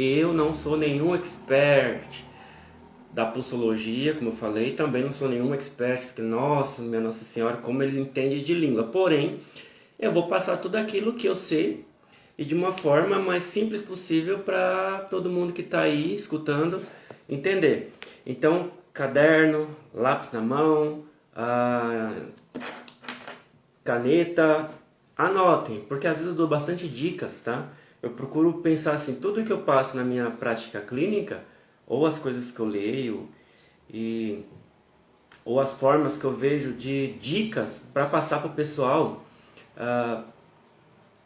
eu não sou nenhum expert da pulsologia, como eu falei, também não sou nenhum expert, porque, nossa, minha Nossa Senhora, como ele entende de língua. Porém, eu vou passar tudo aquilo que eu sei e de uma forma mais simples possível para todo mundo que está aí escutando entender. Então, caderno, lápis na mão, caneta, anotem, porque às vezes eu dou bastante dicas, tá? Eu procuro pensar assim, tudo que eu passo na minha prática clínica, ou as coisas que eu leio, e, ou as formas que eu vejo de dicas para passar para o pessoal, ah,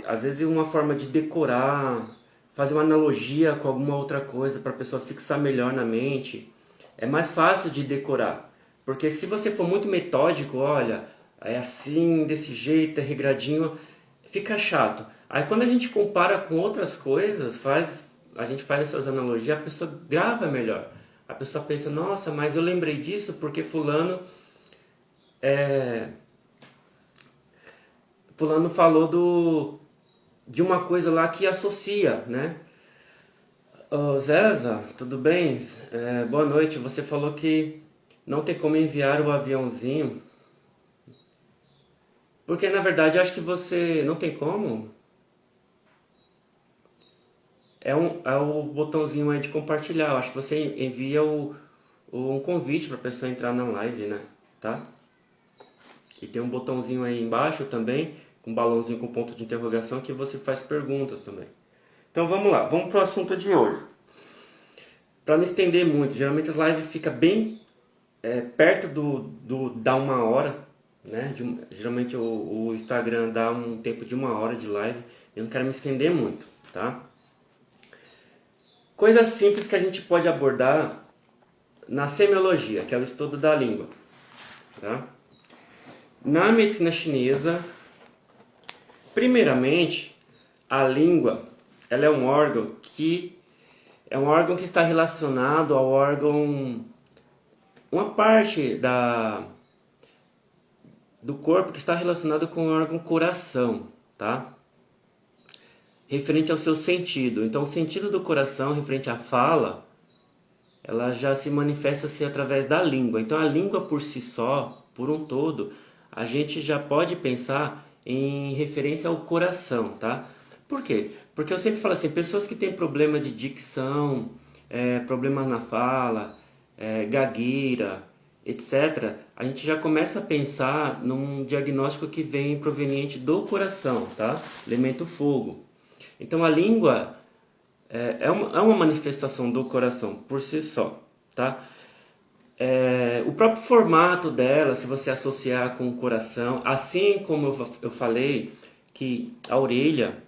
às vezes uma forma de decorar, fazer uma analogia com alguma outra coisa para a pessoa fixar melhor na mente. É mais fácil de decorar, porque se você for muito metódico, olha, é assim, desse jeito, é regradinho, fica chato. Aí quando a gente compara com outras coisas, a gente faz essas analogias, a pessoa grava melhor. A pessoa pensa, nossa, mas eu lembrei disso porque fulano falou de uma coisa lá que associa, né? Ô Zéza, tudo bem? Boa noite. Você falou que não tem como enviar o aviãozinho. Porque na verdade eu acho que você não tem como. É o botãozinho aí de compartilhar. Eu acho que você envia um convite para a pessoa entrar na live, né? Tá? E tem um botãozinho aí embaixo também, com um balãozinho com ponto de interrogação, que você faz perguntas também. Então vamos lá, vamos pro assunto de hoje. Para não estender muito, geralmente as lives ficam bem perto da uma hora, né? Geralmente o Instagram dá um tempo de uma hora de live. Eu não quero me estender muito, tá? Coisas simples que a gente pode abordar na semiologia, que é o estudo da língua, tá? Na medicina chinesa, primeiramente, a língua, ela é um órgão que está relacionado ao órgão, uma parte do corpo que está relacionado com o órgão coração, tá? Referente ao seu sentido. Então, o sentido do coração, referente à fala, ela já se manifesta assim, através da língua. Então, a língua por si só, por um todo, a gente já pode pensar em referência ao coração, tá? Por quê? Porque eu sempre falo assim, pessoas que têm problema de dicção, problemas na fala, gagueira, etc., a gente já começa a pensar num diagnóstico que vem proveniente do coração, tá? Elemento fogo. Então a língua é uma manifestação do coração por si só, tá? O próprio formato dela, se você associar com o coração, assim como eu falei que a orelha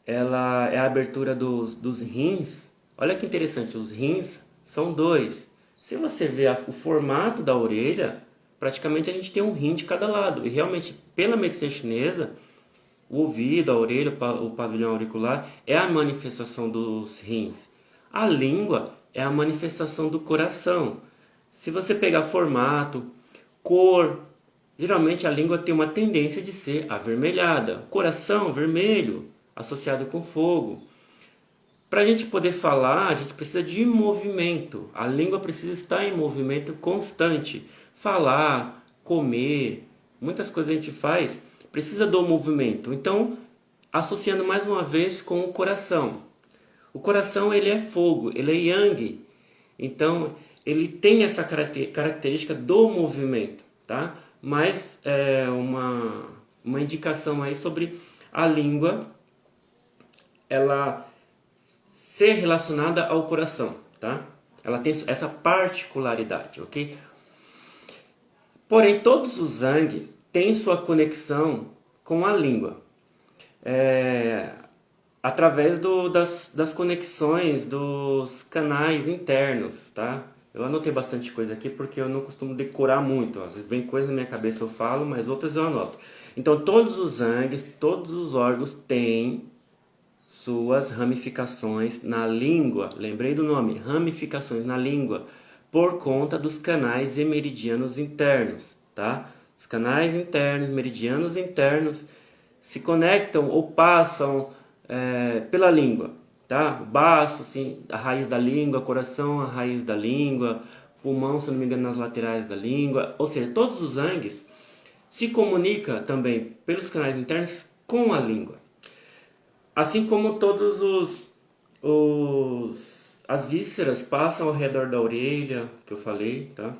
ela é a abertura dos rins. Olha que interessante, os rins são dois. Se você ver o formato da orelha, praticamente a gente tem um rim de cada lado. E realmente, pela medicina chinesa, o ouvido, a orelha, o pavilhão auricular é a manifestação dos rins. A língua é a manifestação do coração. Se você pegar formato, cor, geralmente a língua tem uma tendência de ser avermelhada. Coração, vermelho, associado com fogo. Para a gente poder falar, a gente precisa de movimento. A língua precisa estar em movimento constante. Falar, comer, muitas coisas a gente faz, precisa do movimento. Então, associando mais uma vez com o coração. O coração ele é fogo, ele é yang. Então, ele tem essa característica do movimento, tá? Mas uma indicação aí sobre a língua, ela ser relacionada ao coração, tá? Ela tem essa particularidade, ok? Porém, todos os zang têm sua conexão com a língua. Através das conexões dos canais internos, tá? Eu anotei bastante coisa aqui porque eu não costumo decorar muito. Às vezes vem coisa na minha cabeça eu falo, mas outras eu anoto. Então, todos os zangs, todos os órgãos têm suas ramificações na língua. Lembrei do nome, ramificações na língua, por conta dos canais e meridianos internos, tá? Os canais internos, meridianos internos se conectam ou passam pela língua, tá? Baço, assim, a raiz da língua, coração, a raiz da língua, pulmão, se não me engano, nas laterais da língua. Ou seja, todos os zangues se comunicam também pelos canais internos com a língua. Assim como todos as vísceras passam ao redor da orelha, que eu falei, tá?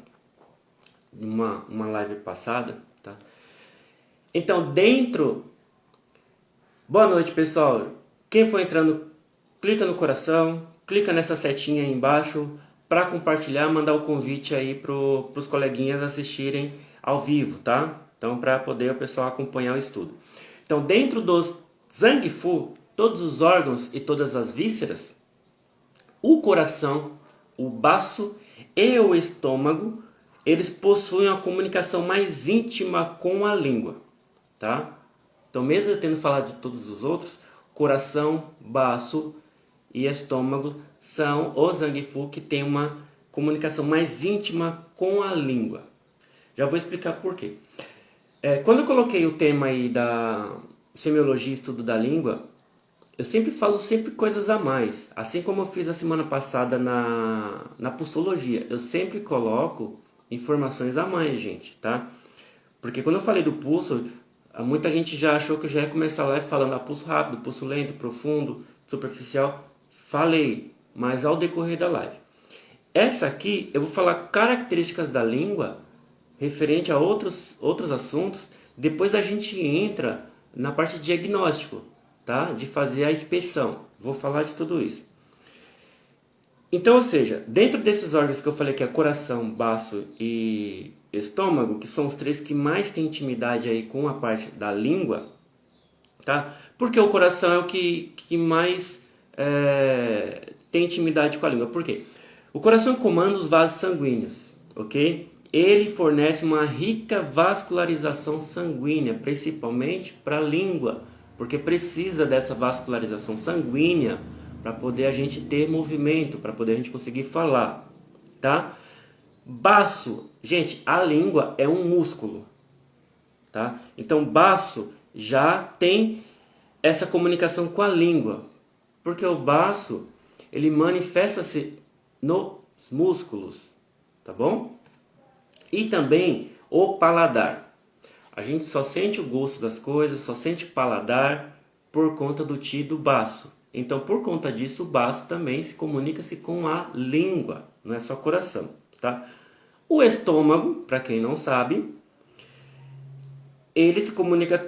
Uma live passada, tá? Então, Boa noite, pessoal. Quem for entrando, clica no coração, clica nessa setinha aí embaixo para compartilhar, mandar o convite aí para os coleguinhas assistirem ao vivo, tá? Então, para poder o pessoal acompanhar o estudo. Então, dentro dos Zangfu, todos os órgãos e todas as vísceras, o coração, o baço e o estômago, eles possuem uma comunicação mais íntima com a língua, tá? Então, mesmo eu tendo falado de todos os outros, coração, baço e estômago são os Zangfu que têm uma comunicação mais íntima com a língua. Já vou explicar por quê. Quando eu coloquei o tema aí da semiologia e estudo da língua, eu sempre falo coisas a mais. Assim como eu fiz a semana passada na pulsologia, eu sempre coloco informações a mais, gente, tá? Porque quando eu falei do pulso, muita gente já achou que eu já ia começar a live falando pulso rápido, pulso lento, profundo, superficial. Falei, mas ao decorrer da live. Essa aqui eu vou falar características da língua referente a outros assuntos. Depois a gente entra na parte de diagnóstico, tá? De fazer a inspeção. Vou falar de tudo isso. Então, ou seja, dentro desses órgãos que eu falei que é coração, baço e estômago, que são os três que mais têm intimidade aí com a parte da língua, tá? Porque o coração é o que mais tem intimidade com a língua. Por quê? O coração comanda os vasos sanguíneos, ok? Ele fornece uma rica vascularização sanguínea, principalmente para a língua, porque precisa dessa vascularização sanguínea para poder a gente ter movimento, para poder a gente conseguir falar, tá? Baço, gente, a língua é um músculo, tá? Então, baço já tem essa comunicação com a língua, porque o baço, ele manifesta-se nos músculos, tá bom? E também o paladar. A gente só sente o gosto das coisas, só sente o paladar por conta do ti do baço. Então, por conta disso, o baço também se comunica-se com a língua, não é só coração, tá? O estômago, para quem não sabe, ele se comunica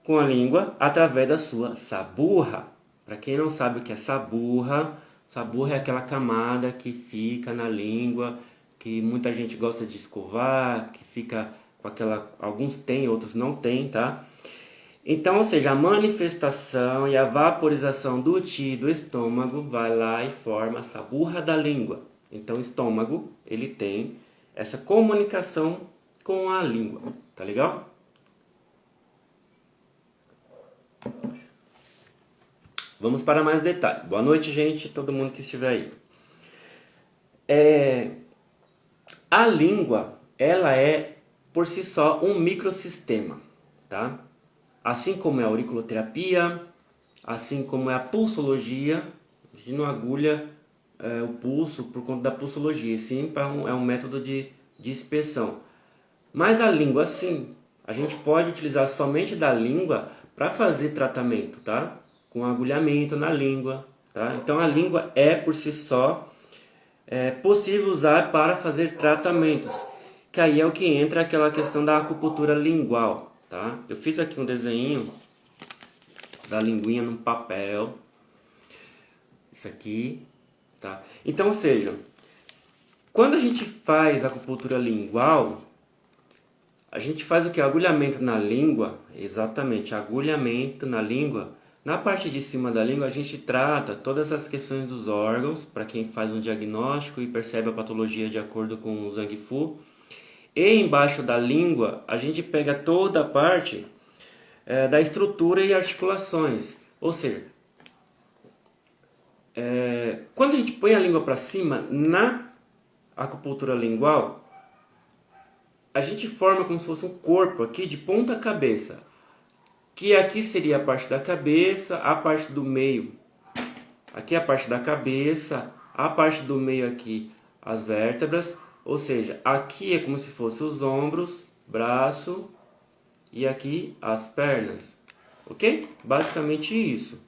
com a língua através da sua saburra. Para quem não sabe o que é saburra, saburra é aquela camada que fica na língua, que muita gente gosta de escovar, que fica com aquela... Alguns têm, outros não têm, tá? Então, ou seja, a manifestação e a vaporização do ti do estômago vai lá e forma a saburra da língua. Então, o estômago, ele tem essa comunicação com a língua, tá legal? Vamos para mais detalhes. Boa noite, gente, todo mundo que estiver aí. A língua, ela é, por si só, um microsistema, tá? Assim como é a auriculoterapia, assim como é a pulsologia, a gente não agulha o pulso por conta da pulsologia, sim, é um método de inspeção. Mas a língua, sim, a gente pode utilizar somente da língua para fazer tratamento, tá? Com agulhamento na língua, tá? Então a língua é, por si só, possível usar para fazer tratamentos, que aí é o que entra aquela questão da acupuntura lingual, tá? Eu fiz aqui um desenho da linguinha num papel, isso aqui, tá? Então, ou seja, quando a gente faz acupuntura lingual, a gente faz o que? Agulhamento na língua, exatamente, agulhamento na língua. Na parte de cima da língua, a gente trata todas as questões dos órgãos, para quem faz um diagnóstico e percebe a patologia de acordo com o Zangfu. E embaixo da língua, a gente pega toda a parte da estrutura e articulações. Ou seja, quando a gente põe a língua para cima, na acupuntura lingual, a gente forma como se fosse um corpo aqui de ponta cabeça. Que aqui seria a parte da cabeça, a parte do meio, Aqui é a parte da cabeça, a parte do meio aqui as vértebras, ou seja, aqui é como se fosse os ombros, braço e aqui as pernas, ok? Basicamente isso,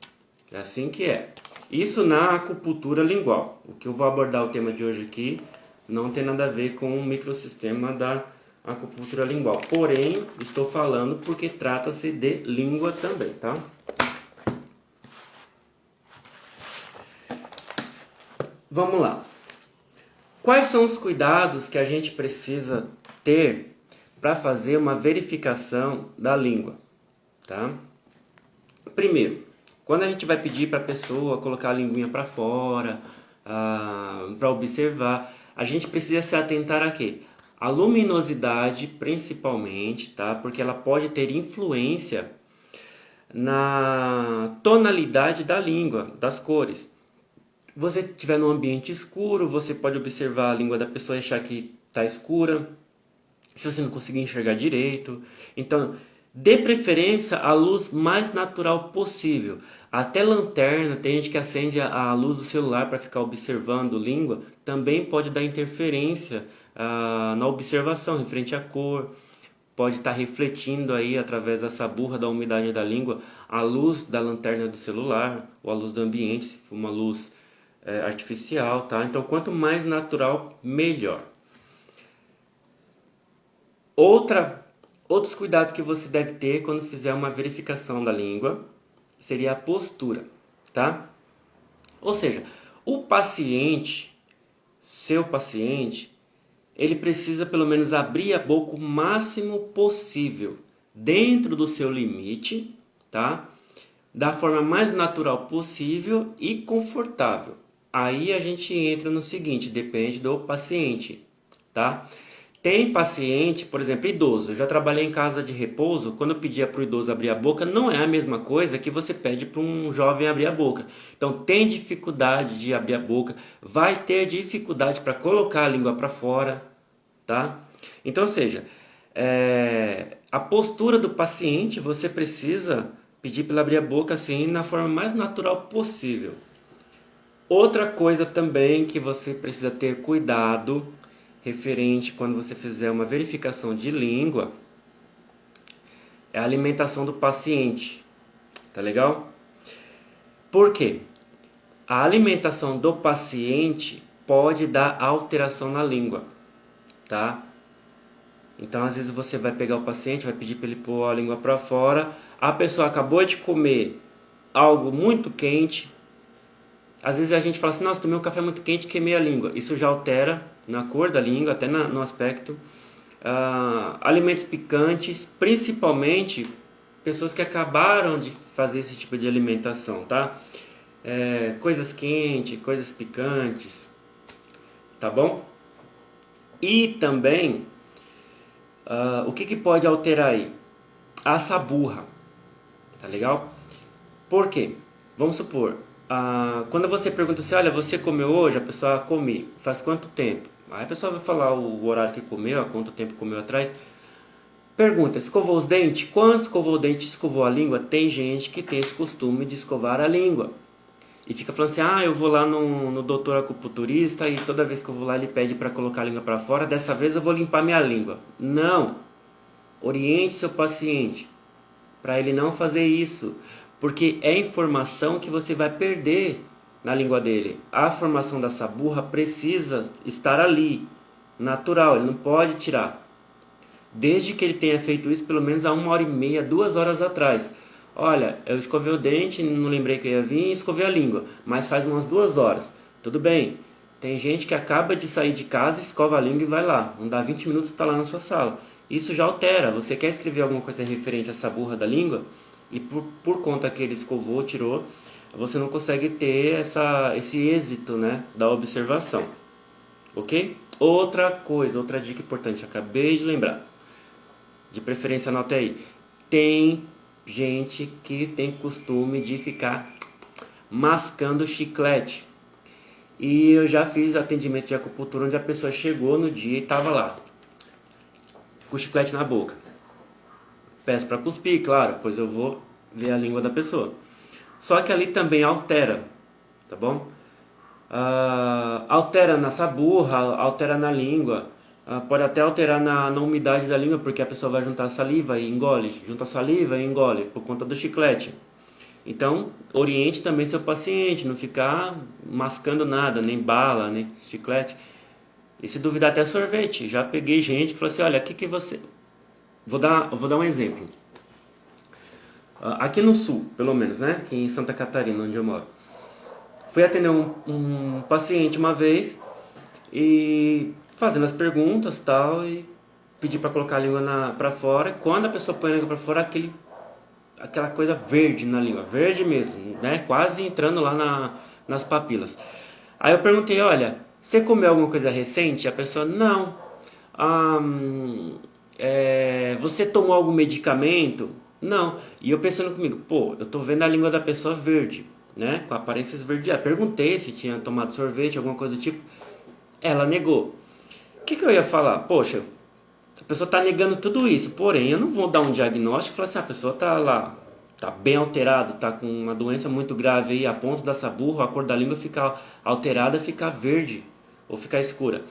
é assim que é. Isso na acupuntura lingual. O que eu vou abordar o tema de hoje aqui não tem nada a ver com o microsistema da acupuntura lingual. Porém, estou falando porque trata-se de língua também, tá? Vamos lá. Quais são os cuidados que a gente precisa ter para fazer uma verificação da língua, tá? Primeiro, quando a gente vai pedir para a pessoa colocar a linguinha para fora, para observar, a gente precisa se atentar a quê? A luminosidade, principalmente, tá? Porque ela pode ter influência na tonalidade da língua, das cores. Você estiver num ambiente escuro, você pode observar a língua da pessoa e achar que está escura, se você não conseguir enxergar direito. Então, dê preferência à luz mais natural possível. Até lanterna, tem gente que acende a luz do celular para ficar observando língua, também pode dar interferência na observação, referente à cor. Pode estar refletindo aí, através dessa burra da umidade da língua, a luz da lanterna do celular, ou a luz do ambiente, se for uma luz artificial, tá? Então, quanto mais natural, melhor. Outros cuidados que você deve ter quando fizer uma verificação da língua seria a postura, tá? Ou seja, o paciente, seu paciente, ele precisa pelo menos abrir a boca o máximo possível, dentro do seu limite, tá? Da forma mais natural possível e confortável. Aí a gente entra no seguinte, depende do paciente, tá? Tem paciente, por exemplo, idoso. Eu já trabalhei em casa de repouso. Quando eu pedia para o idoso abrir a boca, não é a mesma coisa que você pede para um jovem abrir a boca. Então, tem dificuldade de abrir a boca, vai ter dificuldade para colocar a língua para fora, tá? Então, ou seja, a postura do paciente, você precisa pedir para ele abrir a boca assim, na forma mais natural possível. Outra coisa também que você precisa ter cuidado referente quando você fizer uma verificação de língua é a alimentação do paciente, tá legal? Por quê? A alimentação do paciente pode dar alteração na língua, tá? Então, às vezes você vai pegar o paciente, vai pedir para ele pôr a língua para fora, a pessoa acabou de comer algo muito quente. Às vezes a gente fala assim, nossa, tomei um café muito quente e queimei a língua. Isso já altera na cor da língua, até no aspecto. Alimentos picantes, principalmente pessoas que acabaram de fazer esse tipo de alimentação, tá? Coisas quentes, coisas picantes, tá bom? E também, o que pode alterar aí? A saburra, tá legal? Por quê? Vamos supor, quando você pergunta assim, olha, você comeu hoje? A pessoa come, faz quanto tempo? Aí a pessoa vai falar o horário que comeu, há quanto tempo comeu atrás. Pergunta, escovou os dentes? Quando escovou o dente, escovou a língua? Tem gente que tem esse costume de escovar a língua. E fica falando assim, eu vou lá no doutor acupunturista e toda vez que eu vou lá ele pede para colocar a língua para fora, dessa vez eu vou limpar minha língua. Não! Oriente seu paciente para ele não fazer isso, porque é informação que você vai perder na língua dele. A formação dessa burra precisa estar ali, natural, ele não pode tirar. Desde que ele tenha feito isso pelo menos há 1h30, 2 horas atrás. Olha, eu escovei o dente, não lembrei que eu ia vir e escovei a língua, mas faz umas 2 horas. Tudo bem, tem gente que acaba de sair de casa, escova a língua e vai lá. Não dá 20 minutos e está lá na sua sala. Isso já altera. Você quer escrever alguma coisa referente a essa burra da língua e por conta que ele escovou, tirou, você não consegue ter esse êxito, né, da observação. Ok? Outra coisa, outra dica importante, acabei de lembrar. De preferência, anote aí. Tem gente que tem costume de ficar mascando chiclete. E eu já fiz atendimento de acupuntura onde a pessoa chegou no dia e estava lá, com o chiclete na boca. Peço para cuspir, claro, pois eu vou ver a língua da pessoa. Só que ali também altera. tá bom? Altera na saburra, altera na língua, pode até alterar na umidade da língua, porque a pessoa vai juntar saliva e engole, junta saliva e engole, por conta do chiclete. Então, oriente também seu paciente, não ficar mascando nada, nem bala, nem chiclete. E se duvidar até sorvete. Já peguei gente que falou assim, olha, o que você... vou dar um exemplo. Aqui no sul, pelo menos, né? Aqui em Santa Catarina, onde eu moro. Fui atender um paciente uma vez e fazendo as perguntas tal, e pedi para colocar a língua para fora. Quando a pessoa põe a língua para fora, aquela coisa verde na língua, verde mesmo, né? Quase entrando lá nas papilas. Aí eu perguntei, olha, você comeu alguma coisa recente? A pessoa, não. Você tomou algum medicamento? Não. E eu pensando comigo, pô, eu tô vendo a língua da pessoa verde, né? Com aparências esverdeadas. Perguntei se tinha tomado sorvete, alguma coisa do tipo. Ela negou. O que eu ia falar? Poxa, a pessoa tá negando tudo isso, porém eu não vou dar um diagnóstico e falar assim, a pessoa tá lá, tá bem alterado, tá com uma doença muito grave aí, a ponto da saburra, a cor da língua ficar alterada, ficar verde ou ficar escura.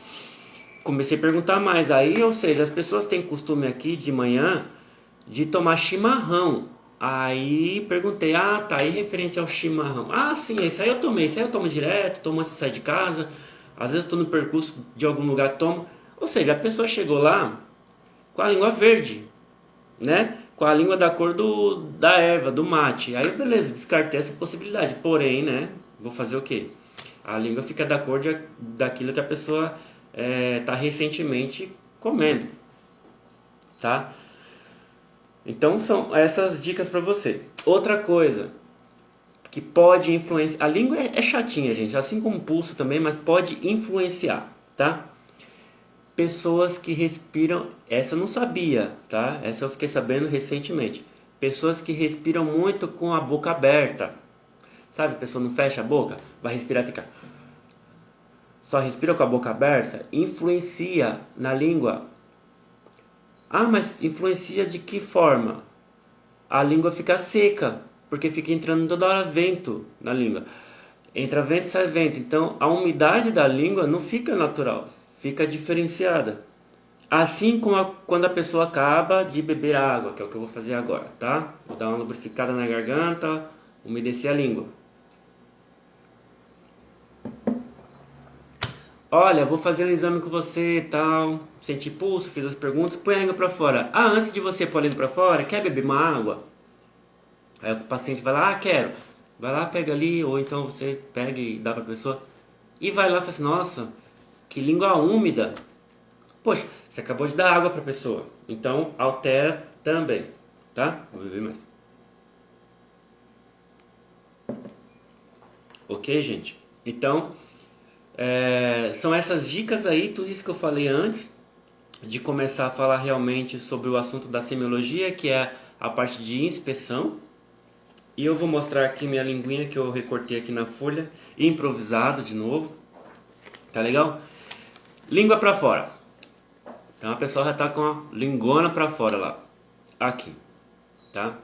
Comecei a perguntar mais aí, ou seja, as pessoas têm costume aqui de manhã de tomar chimarrão. Aí perguntei, tá aí referente ao chimarrão. Sim, esse aí eu tomei, esse aí eu tomo direto, tomo antes de sair de casa, às vezes estou no percurso de algum lugar, tomo. Ou seja, a pessoa chegou lá com a língua verde, né? Com a língua da cor da erva, do mate. Aí beleza, descartei essa possibilidade. Porém, né? Vou fazer o quê? A língua fica da cor daquilo que a pessoa está recentemente comendo, tá? Então são essas dicas para você. Outra coisa que pode influenciar... A língua é chatinha, gente, assim como o pulso também, mas pode influenciar, tá? Pessoas que respiram... Essa eu não sabia, tá? Essa eu fiquei sabendo recentemente. Pessoas que respiram muito com a boca aberta. Sabe, a pessoa não fecha a boca, vai respirar e fica... Só respira com a boca aberta, influencia na língua. Mas influencia de que forma? A língua fica seca, porque fica entrando toda hora vento na língua. Entra vento e sai vento. Então a umidade da língua não fica natural, fica diferenciada. Assim como quando a pessoa acaba de beber água, que é o que eu vou fazer agora, tá? Vou dar uma lubrificada na garganta, umedecer a língua. Olha, vou fazer um exame com você e tal, senti pulso, fiz as perguntas, põe a língua pra fora. Antes de você pôr a língua pra fora, quer beber uma água? Aí o paciente vai lá, quero. Vai lá, pega ali, ou então você pega e dá pra pessoa. E vai lá e fala assim, nossa, que língua úmida. Poxa, você acabou de dar água pra pessoa. Então, altera também, tá? Vou beber mais. Ok, gente? Então... são essas dicas aí, tudo isso que eu falei antes de começar a falar realmente sobre o assunto da semiologia, que é a parte de inspeção. E eu vou mostrar aqui minha linguinha que eu recortei aqui na folha, improvisado de novo. Tá legal? Língua pra fora. Então a pessoa já tá com a lingona pra fora lá. Aqui, tá?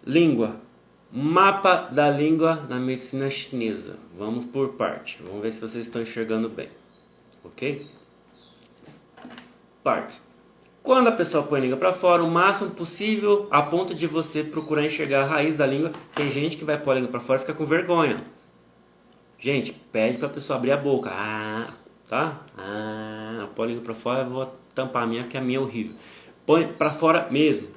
Língua. Mapa da língua na medicina chinesa. Vamos por parte. Vamos ver se vocês estão enxergando bem. Ok? Parte. Quando a pessoa põe a língua para fora, o máximo possível, a ponto de você procurar enxergar a raiz da língua. Tem gente que vai pôr a língua para fora e fica com vergonha. Gente, pede para a pessoa abrir a boca. Tá? Põe a língua para fora, eu vou tampar a minha, porque a minha é horrível. Põe para fora mesmo.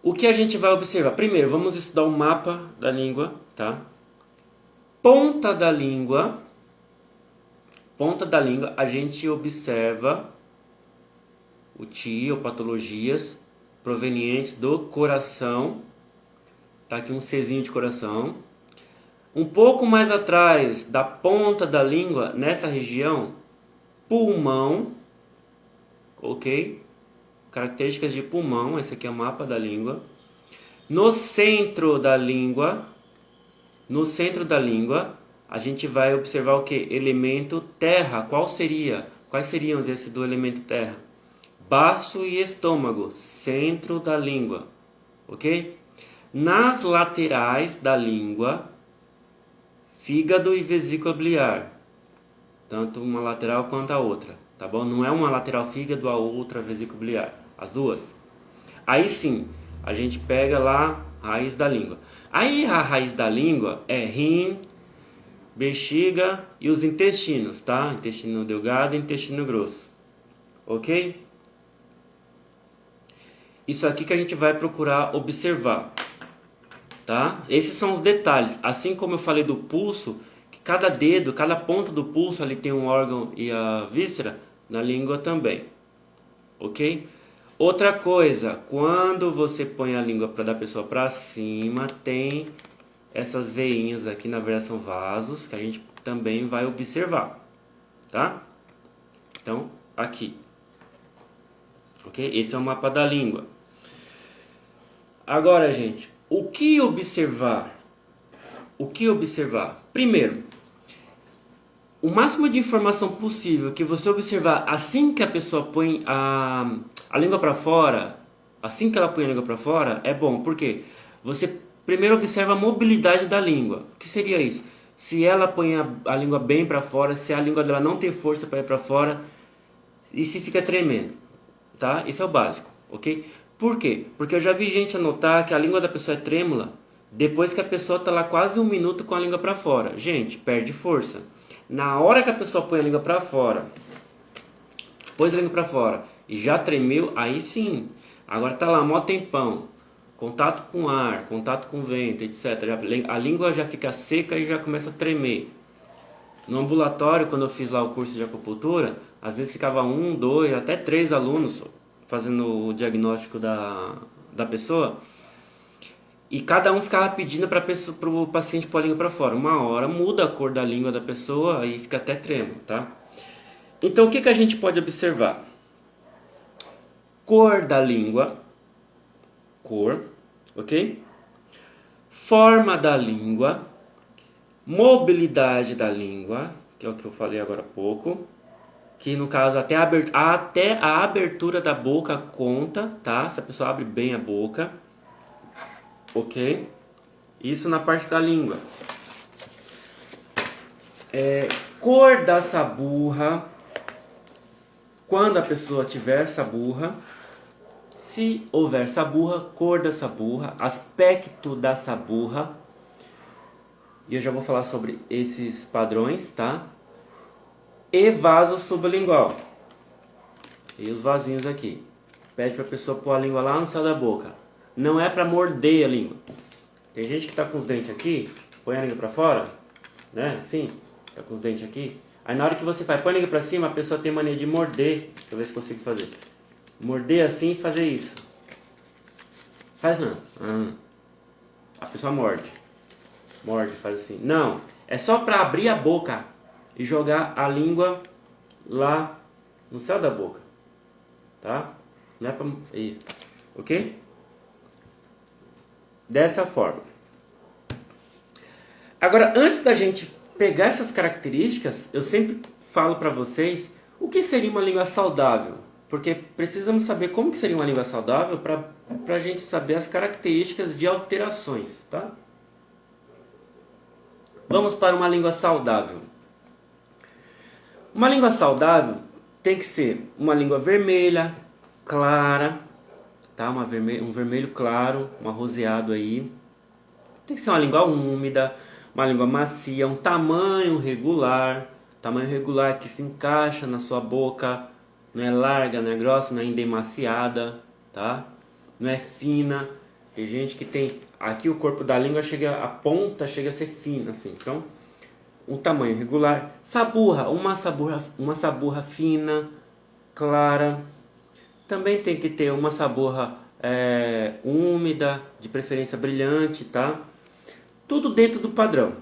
O que a gente vai observar? Primeiro, vamos estudar o mapa da língua, tá? Ponta da língua, a gente observa o TI ou patologias provenientes do coração. Tá aqui um Czinho de coração. Um pouco mais atrás da ponta da língua, nessa região, pulmão, ok? Características de pulmão, esse aqui é o mapa da língua. No centro da língua, a gente vai observar o que? Elemento terra. Quais seriam esses do elemento terra? Baço e estômago, centro da língua, ok? Nas laterais da língua, fígado e vesícula biliar, tanto uma lateral quanto a outra, tá bom? Não é uma lateral fígado, a outra vesícula biliar, as duas. Aí sim, a gente pega lá a raiz da língua. Aí a raiz da língua é rim, bexiga e os intestinos, tá? Intestino delgado e intestino grosso, ok? Isso aqui que a gente vai procurar observar, tá? Esses são os detalhes. Assim como eu falei do pulso, que cada dedo, cada ponta do pulso ali tem um órgão e a víscera, na língua também, ok? Outra coisa, quando você põe a língua da pessoa para cima, tem essas veinhas aqui, na verdade são vasos, que a gente também vai observar, tá? Então, aqui, ok? Esse é o mapa da língua. Agora, gente, o que observar? O que observar? Primeiro, o máximo de informação possível que você observar assim que a pessoa põe a língua para fora, assim que ela põe a língua para fora, é bom. Por quê? Você primeiro observa a mobilidade da língua. O que seria isso? Se ela põe a língua bem para fora, se a língua dela não tem força para ir para fora, e se fica tremendo, tá? Isso é o básico, ok? Por quê? Porque eu já vi gente anotar que a língua da pessoa é trêmula depois que a pessoa está lá quase 1 minuto com a língua para fora. Gente, perde força. Na hora que a pessoa põe a língua para fora, pôs a língua para fora e já tremeu, aí sim. Agora tá lá mó tempão, contato com ar, contato com vento, etc. A língua já fica seca e já começa a tremer. No ambulatório, quando eu fiz lá o curso de acupuntura, às vezes ficava 1, 2, até 3 alunos fazendo o diagnóstico da pessoa. E cada um ficava pedindo para o paciente pôr a língua para fora. Uma hora muda a cor da língua da pessoa, aí fica até tremo, tá? Então o que a gente pode observar? Cor da língua, cor, ok? Forma da língua, mobilidade da língua, que é o que eu falei agora há pouco, que no caso até a abertura da boca conta, tá? Se a pessoa abre bem a boca, ok? Isso na parte da língua. Cor da saburra, quando a pessoa tiver saburra, se houver saburra, cor da saburra, aspecto da saburra. E eu já vou falar sobre esses padrões, tá? E vaso sublingual. E os vasinhos aqui. Pede para a pessoa pôr a língua lá no céu da boca. Não é para morder a língua. Tem gente que tá com os dentes aqui, põe a língua para fora, né? Assim, tá com os dentes aqui. Aí na hora que você faz, põe a língua para cima, a pessoa tem mania de morder. Deixa eu ver se consigo fazer. Morder assim e fazer isso. Faz não. A pessoa morde. Morde, faz assim. Não, é só para abrir a boca e jogar a língua lá no céu da boca, tá? Não é para ir, ok? Dessa forma. Agora, antes da gente pegar essas características, eu sempre falo para vocês o que seria uma língua saudável, porque precisamos saber como que seria uma língua saudável para a gente saber as características de alterações, tá? Vamos para uma língua saudável. Uma língua saudável tem que ser uma língua vermelha, clara, tá? Um vermelho claro, um arroseado aí. Tem que ser uma língua úmida, uma língua macia, um tamanho regular que se encaixa na sua boca, não é larga, não é grossa, não é endemaciada, tá? Não é fina. Tem gente que tem aqui o corpo da língua a ponta chega a ser fina assim. Então, um tamanho regular, uma saburra fina, clara. Também tem que ter uma saburra úmida, de preferência brilhante, tá? Tudo dentro do padrão,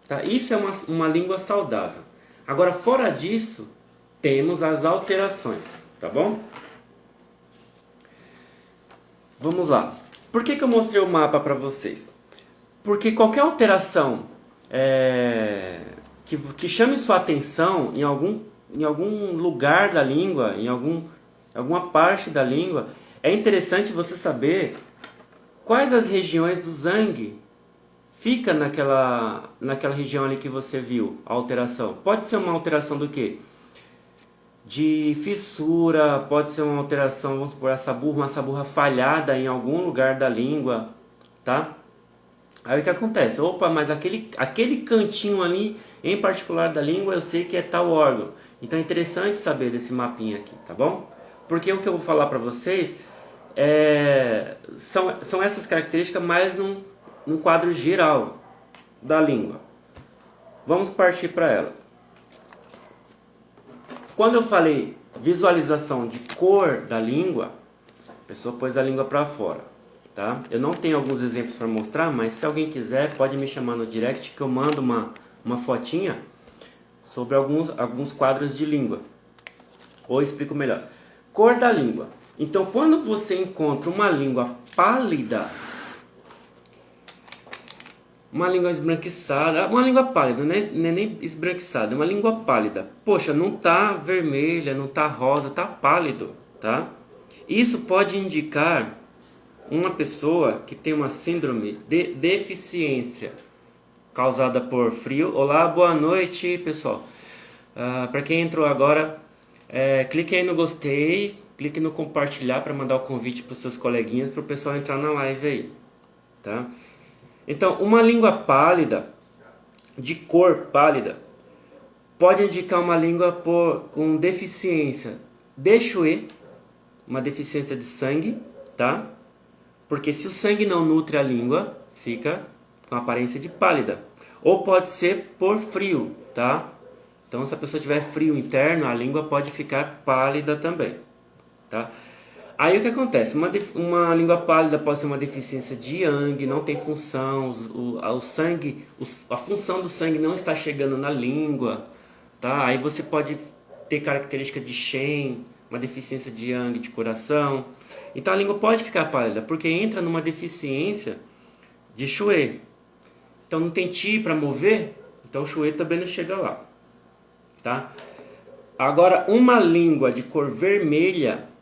tá? Isso é uma língua saudável. Agora, fora disso, temos as alterações, tá bom? Vamos lá. Por que eu mostrei o mapa para vocês? Porque qualquer alteração que chame sua atenção em algum lugar da língua, em alguma parte da língua, é interessante você saber quais as regiões do Zhang fica naquela região ali que você viu, a alteração. Pode ser uma alteração do quê? De fissura, pode ser uma alteração, vamos supor, uma saburra falhada em algum lugar da língua, tá? Aí o que acontece? Opa, mas aquele cantinho ali, em particular da língua, eu sei que é tal órgão. Então é interessante saber desse mapinha aqui, tá bom? Porque o que eu vou falar para vocês são essas características mais num quadro geral da língua. Vamos partir para ela. Quando eu falei visualização de cor da língua, a pessoa pôs a língua para fora, tá? Eu não tenho alguns exemplos para mostrar, mas se alguém quiser, pode me chamar no direct que eu mando uma fotinha sobre alguns quadros de língua. Ou explico melhor. Cor da língua. Então, quando você encontra uma língua pálida, uma língua esbranquiçada, uma língua pálida, não é nem esbranquiçada, é uma língua pálida. Poxa, não tá vermelha, não tá rosa, tá pálido, tá? Isso pode indicar uma pessoa que tem uma síndrome de deficiência causada por frio. Olá, boa noite, pessoal. Para quem entrou agora, clique aí no gostei, clique no compartilhar para mandar o convite para os seus coleguinhas, para o pessoal entrar na live aí, tá? Então, uma língua pálida, de cor pálida, pode indicar uma língua com deficiência de Xue, uma deficiência de sangue, tá? Porque se o sangue não nutre a língua, fica com aparência de pálida. Ou pode ser por frio, tá? Então, se a pessoa tiver frio interno, a língua pode ficar pálida também, tá? Aí o que acontece? Uma língua pálida pode ser uma deficiência de Yang, não tem função, a função do sangue não está chegando na língua, tá? Aí você pode ter característica de Shen, uma deficiência de Yang de coração. Então a língua pode ficar pálida, porque entra numa deficiência de Xue. Então não tem Qi para mover, então o Xue também não chega lá, tá? Agora, uma língua de cor vermelha,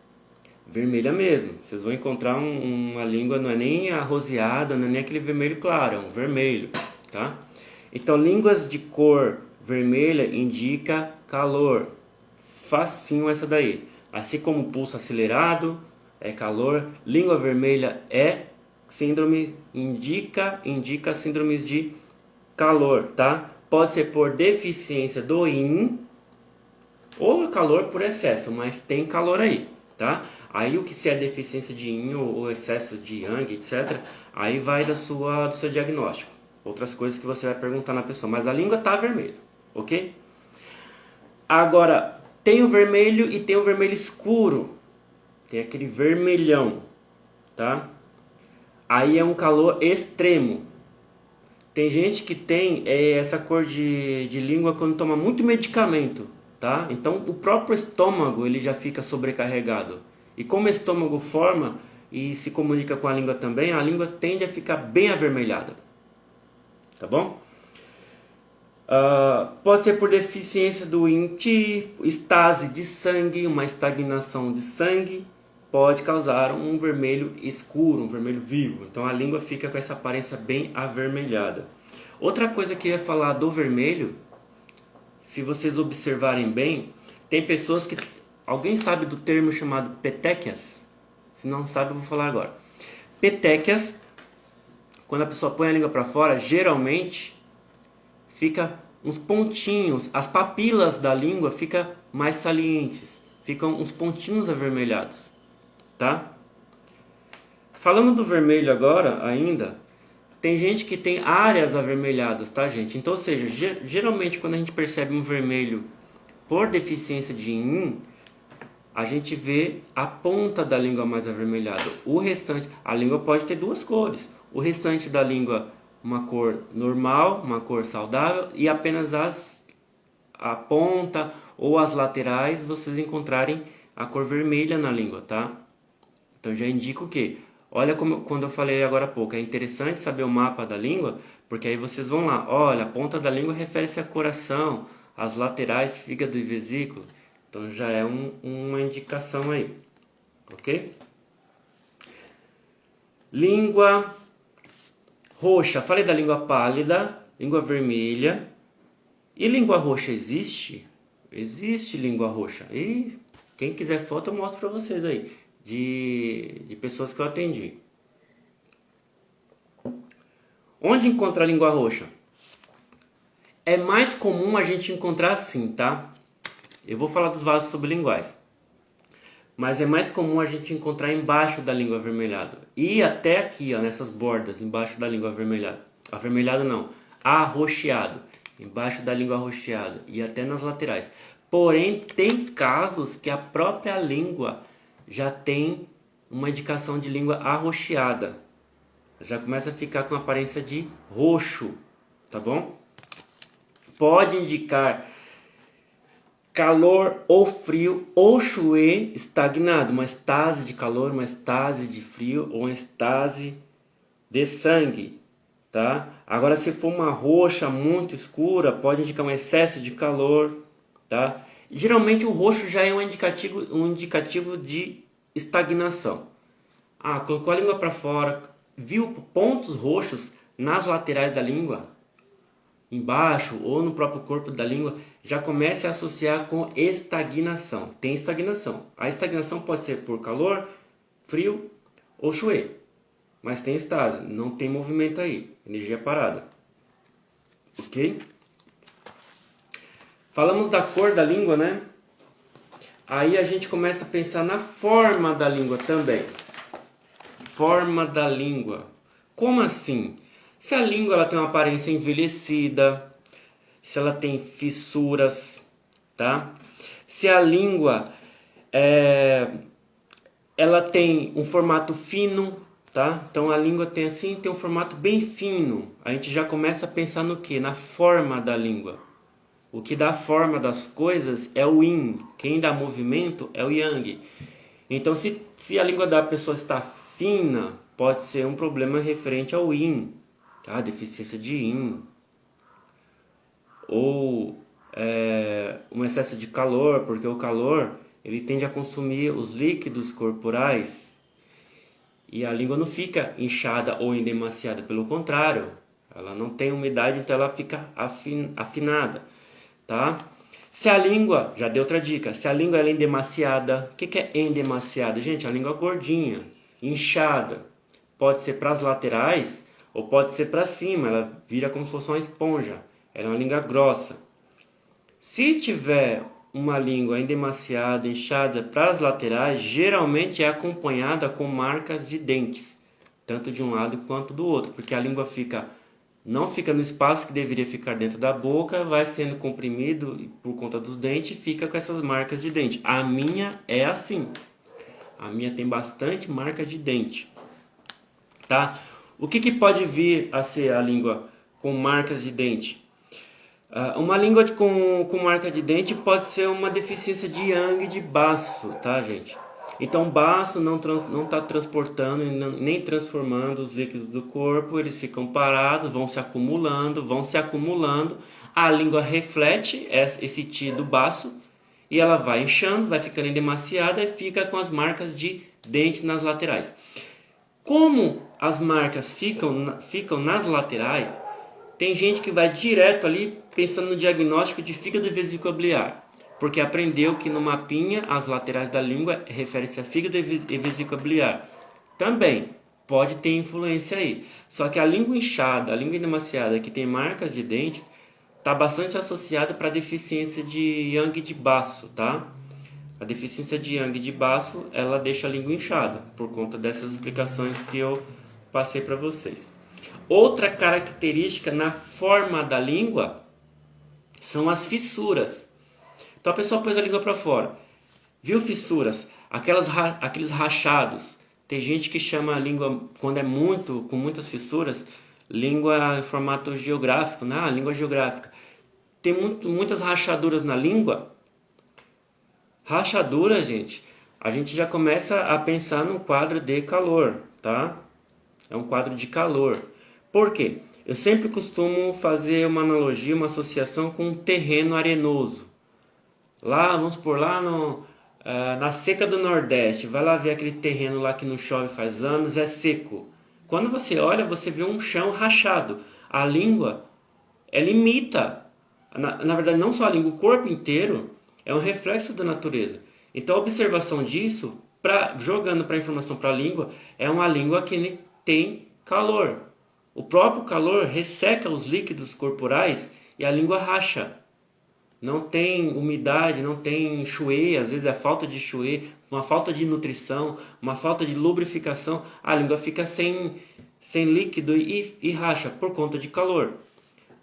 vermelha mesmo, vocês vão encontrar uma língua, não é nem arroseada, não é nem aquele vermelho claro, é um vermelho, tá? Então, línguas de cor vermelha indica calor, facinho essa daí. Assim como pulso acelerado é calor, língua vermelha é síndrome, indica síndromes de calor, tá? Pode ser por deficiência do Yin ou calor por excesso, mas tem calor aí, tá? Aí o que se é deficiência de Yin ou excesso de Yang, etc., aí vai do seu diagnóstico. Outras coisas que você vai perguntar na pessoa, mas a língua tá vermelha, ok? Agora, tem o vermelho e tem o vermelho escuro. Tem aquele vermelhão, tá? Aí é um calor extremo. Tem gente que tem essa cor de língua quando toma muito medicamento, tá? Então o próprio estômago ele já fica sobrecarregado. E como o estômago forma e se comunica com a língua também, a língua tende a ficar bem avermelhada, tá bom? Pode ser por deficiência do Yin Qi, estase de sangue, uma estagnação de sangue, pode causar um vermelho escuro, um vermelho vivo. Então a língua fica com essa aparência bem avermelhada. Outra coisa que eu ia falar do vermelho, se vocês observarem bem, tem pessoas que... Alguém sabe do termo chamado petequias? Se não sabe, eu vou falar agora. Petequias, quando a pessoa põe a língua para fora, geralmente fica uns pontinhos, as papilas da língua ficam mais salientes, ficam uns pontinhos avermelhados, tá? Falando do vermelho agora ainda, tem gente que tem áreas avermelhadas, tá, gente? Então, ou seja, geralmente quando a gente percebe um vermelho por deficiência de Yin, a gente vê a ponta da língua mais avermelhada. O restante, a língua pode ter duas cores. O restante da língua, uma cor normal, uma cor saudável, e apenas a ponta ou as laterais vocês encontrarem a cor vermelha na língua, tá? Então já indica o quê? Olha como quando eu falei agora há pouco, é interessante saber o mapa da língua, porque aí vocês vão lá, olha, a ponta da língua refere-se a coração, as laterais, fígado e vesícula. Então já é uma indicação aí, ok? Língua Roxa, falei da língua pálida, língua vermelha. E língua roxa existe? Existe língua roxa. E quem quiser foto eu mostro pra vocês aí. De pessoas que eu atendi. Onde encontra a língua roxa? É mais comum a gente encontrar assim, tá? Eu vou falar dos vasos sublinguais. Mas é mais comum a gente encontrar embaixo da língua avermelhada. E até aqui, ó, nessas bordas, embaixo da língua avermelhada. Avermelhado não, arroxeado. Embaixo da língua arroxeada. E até nas laterais. Porém, tem casos que a própria língua já tem uma indicação de língua arroxeada. Já começa a ficar com aparência de roxo, tá bom? Pode indicar calor ou frio ou chuê estagnado, uma estase de calor, uma estase de frio ou uma estase de sangue, tá? Agora, se for uma roxa muito escura, pode indicar um excesso de calor, tá? Geralmente o roxo já é um indicativo de estagnação. Ah, colocou a língua para fora, viu pontos roxos nas laterais da língua, embaixo ou no próprio corpo da língua, já comece a associar com estagnação. Tem estagnação. A estagnação pode ser por calor, frio ou chuê. Mas tem estase, não tem movimento aí, energia parada. Ok? Falamos da cor da língua, né? Aí a gente começa a pensar na forma da língua também. Forma da língua. Como assim? Se a língua ela tem uma aparência envelhecida, se ela tem fissuras, tá? Se a língua ela tem um formato fino, tá? Então a língua tem um formato bem fino. A gente já começa a pensar no quê? Na forma da língua. O que dá forma das coisas é o yin. Quem dá movimento é o yang. Então se a língua da pessoa está fina, pode ser um problema referente ao yin. Tá? Deficiência de yin. Ou um excesso de calor, porque o calor ele tende a consumir os líquidos corporais e a língua não fica inchada ou endemasiada, pelo contrário, ela não tem umidade, então ela fica afinada, tá? Se a língua, já dei outra dica, se a língua ela é endemasiada, o que é endemasiada? Gente, a língua gordinha, inchada, pode ser para as laterais ou pode ser para cima, ela vira como se fosse uma esponja, ela é uma língua grossa. Se tiver uma língua endemasiada, inchada para as laterais, geralmente é acompanhada com marcas de dentes, tanto de um lado quanto do outro, porque a língua não fica no espaço que deveria ficar dentro da boca, vai sendo comprimido por conta dos dentes e fica com essas marcas de dente. A minha é assim. A minha tem bastante marca de dente, tá? O que pode vir a ser a língua com marcas de dente? Uma língua com marca de dente pode ser uma deficiência de yang de baço, tá, gente? Então, baço não está transportando nem transformando os líquidos do corpo, eles ficam parados, vão se acumulando. A língua reflete esse ti do baço e ela vai inchando, vai ficando endemasiada e fica com as marcas de dente nas laterais. Como as marcas ficam nas laterais, tem gente que vai direto ali pensando no diagnóstico de fígado e vesícula biliar, porque aprendeu que no mapinha as laterais da língua refere-se a fígado e vesícula biliar. Também pode ter influência aí. Só que a língua inchada, a língua endemasiada que tem marcas de dentes, está bastante associada para a deficiência de yang de baço, tá? A deficiência de yang de baço, ela deixa a língua inchada, por conta dessas explicações que eu passei para vocês. Outra característica na forma da língua são as fissuras. Então a pessoa pôs a língua para fora, viu fissuras, aqueles rachados. Tem gente que chama a língua, quando é com muitas fissuras, língua em formato geográfico, né? Língua geográfica. Tem muitas rachaduras na língua. Rachadura, gente, a gente já começa a pensar num quadro de calor, tá? É um quadro de calor. Por quê? Eu sempre costumo fazer uma analogia, uma associação com um terreno arenoso. Lá, vamos por lá na seca do Nordeste, vai lá ver aquele terreno lá que não chove faz anos, é seco. Quando você olha, você vê um chão rachado. A língua, ela imita, na verdade não só a língua, o corpo inteiro é um reflexo da natureza. Então a observação disso, jogando para a informação para a língua, é uma língua que tem calor. O próprio calor resseca os líquidos corporais e a língua racha. Não tem umidade, não tem chuê, às vezes é falta de chuê, uma falta de nutrição, uma falta de lubrificação, a língua fica sem líquido e racha por conta de calor.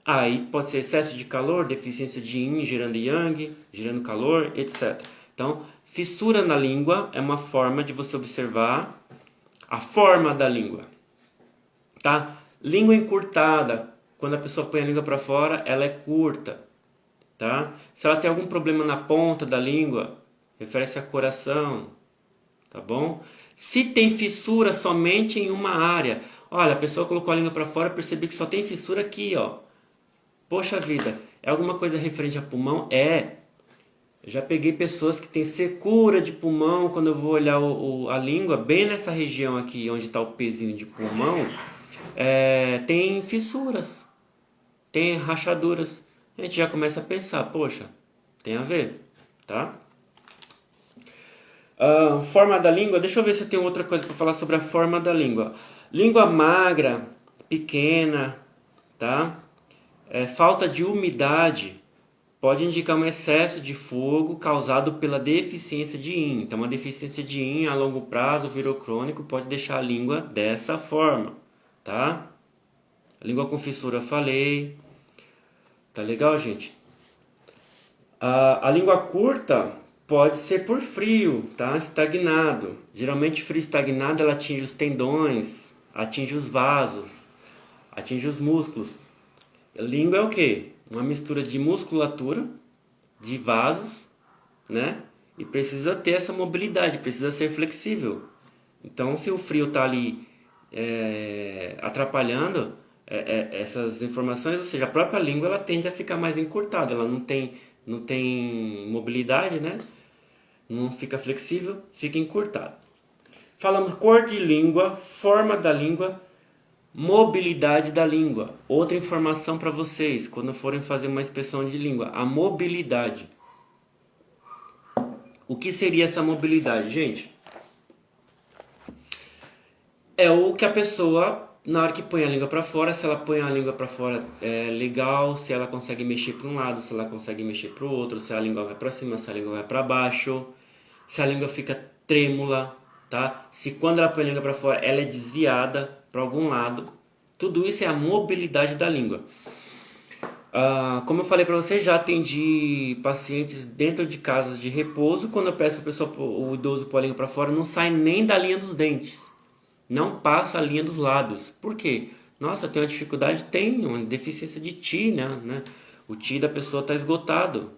Aí pode ser excesso de calor, deficiência de yin gerando yang, gerando calor, etc. Então, fissura na língua é uma forma de você observar a forma da língua. Tá? Língua encurtada, quando a pessoa põe a língua para fora, ela é curta. Tá? Se ela tem algum problema na ponta da língua, refere-se a coração, tá bom? Se tem fissura somente em uma área, olha, a pessoa colocou a língua para fora, percebi que só tem fissura aqui, ó. Poxa vida, é alguma coisa referente a pulmão? É. Eu já peguei pessoas que têm secura de pulmão, quando eu vou olhar a língua, bem nessa região aqui, onde está o pezinho de pulmão, tem fissuras, tem rachaduras. A gente já começa a pensar, poxa, tem a ver, tá? Forma da língua, deixa eu ver se eu tenho outra coisa para falar sobre a forma da língua. Língua magra, pequena, tá? Falta de umidade pode indicar um excesso de fogo causado pela deficiência de yin. Então, uma deficiência de yin a longo prazo, virou crônico, pode deixar a língua dessa forma, tá? A língua com fissura eu falei. Tá legal, gente? A língua curta pode ser por frio, tá? Estagnado. Geralmente, frio estagnado, ela atinge os tendões, atinge os vasos, atinge os músculos. A língua é o quê? Uma mistura de musculatura, de vasos, né? E precisa ter essa mobilidade, precisa ser flexível. Então, se o frio está ali atrapalhando essas informações, ou seja, a própria língua ela tende a ficar mais encurtada, ela não tem mobilidade, né? Não fica flexível, fica encurtada. Falamos cor de língua, forma da língua, mobilidade da língua. Outra informação para vocês, quando forem fazer uma inspeção de língua, a mobilidade. O que seria essa mobilidade, gente? É o que a pessoa, na hora que põe a língua para fora, se ela põe a língua para fora é legal, se ela consegue mexer para um lado, se ela consegue mexer para o outro, se a língua vai para cima, se a língua vai para baixo, se a língua fica trêmula, tá? Se quando ela põe a língua para fora, ela é desviada para algum lado. Tudo isso é a mobilidade da língua. Como eu falei para você, já atendi pacientes dentro de casas de repouso. Quando eu peço a pessoa, o idoso pôr a língua para fora, não sai nem da linha dos dentes. Não passa a linha dos lábios. Por quê? Nossa, tem uma dificuldade? Tem uma deficiência de Ti, né? O Ti da pessoa está esgotado.